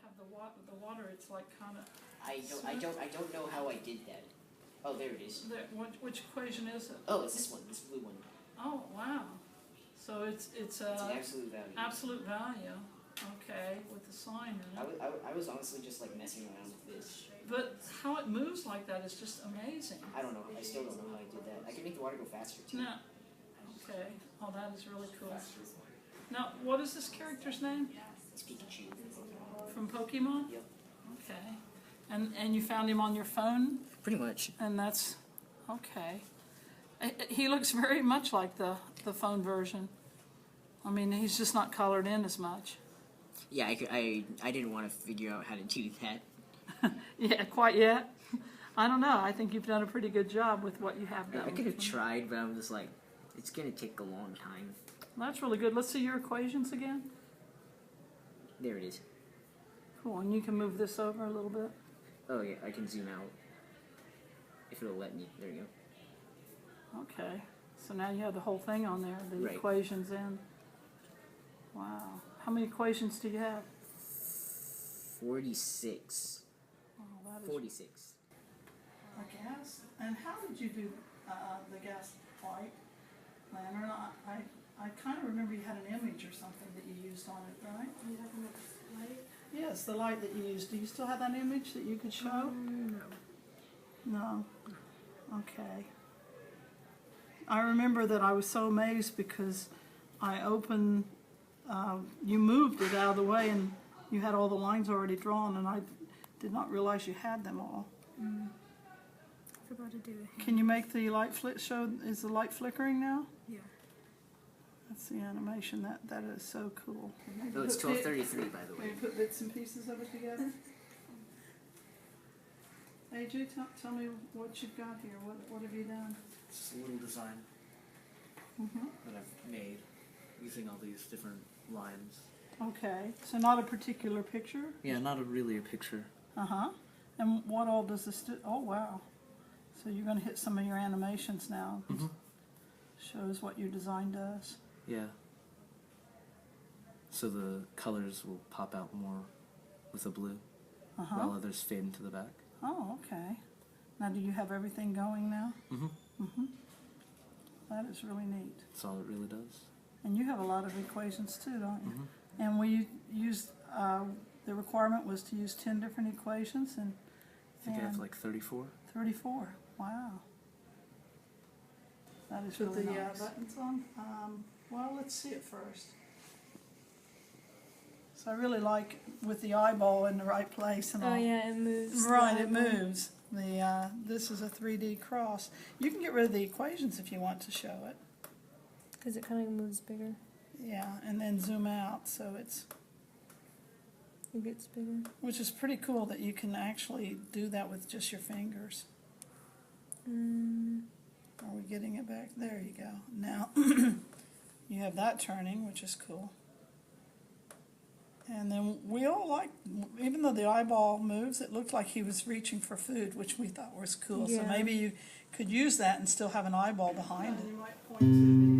have the water, it's like kind of... I don't know how I did that. Oh, there it is. Which equation is it? Oh, it's this one, this blue one. Oh, wow. So it's It's an absolute value. absolute value. Okay, with the sign in it. I was honestly just like messing around with this. But how it moves like that is just amazing. I don't know. I still don't know how I did that. I can make the water go faster too. Now, okay. Oh, that is really cool. Now, what is this character's name? It's Pikachu. From Pokemon? Yep. Okay. And you found him on your phone? Pretty much. And that's okay. He looks very much like the phone version. I mean, he's just not colored in as much. Yeah, I didn't want to figure out how to do that. Yeah, quite yet. I don't know. I think you've done a pretty good job with what you have done. I could have tried, but I was like, it's gonna take a long time. That's really good. Let's see your equations again. There it is. Cool. And you can move this over a little bit. Oh yeah, I can zoom out. If it'll let me. There you go. Okay. So now you have the whole thing on there, the Right. equations in. Wow. How many equations do you have? 46. Oh, that is 46. a gas. And how did you do the gas light lantern? I kind of remember you had an image or something that you used on it, right? You have a light? Yes, the light that you used. Do you still have that image that you could show? No. No. Okay. I remember that I was so amazed because I opened, you moved it out of the way and you had all the lines already drawn, and I did not realize you had them all. Forgot to do it. Can you make the light show? Is the light flickering now? Yeah. That's the animation. That is so cool. Oh, it's 12:33 by the way. Maybe put bits and pieces of it together. AJ, tell me what you've got here. What have you done? It's a little design that I've made using all these different lines. Okay, so not a particular picture? Yeah, not really a picture. Uh-huh. And what all does this do? Oh, wow. So you're going to hit some of your animations now. Shows what your design does. Yeah. So the colors will pop out more with the blue, while others fade into the back. Oh, okay. Now, do you have everything going now? That is really neat. That's all it really does. And you have a lot of equations too, don't you? And we used, the requirement was to use 10 different equations, and I think I have like 34. 34. Wow. That is really nice. Buttons on? Well, let's see it first. So I really like with the eyeball in the right place and all. Oh yeah, it moves. Right, it moves. This is a 3D cross. You can get rid of the equations if you want to show it. Because it kind of moves bigger. Yeah, and then zoom out so it gets bigger. which is pretty cool that you can actually do that with just your fingers. Are we getting it back? There you go. Now you have that turning, which is cool. And then we all like, even though the eyeball moves, it looked like he was reaching for food, which we thought was cool. So Yeah. maybe you could use that and still have an eyeball behind it. You might point to the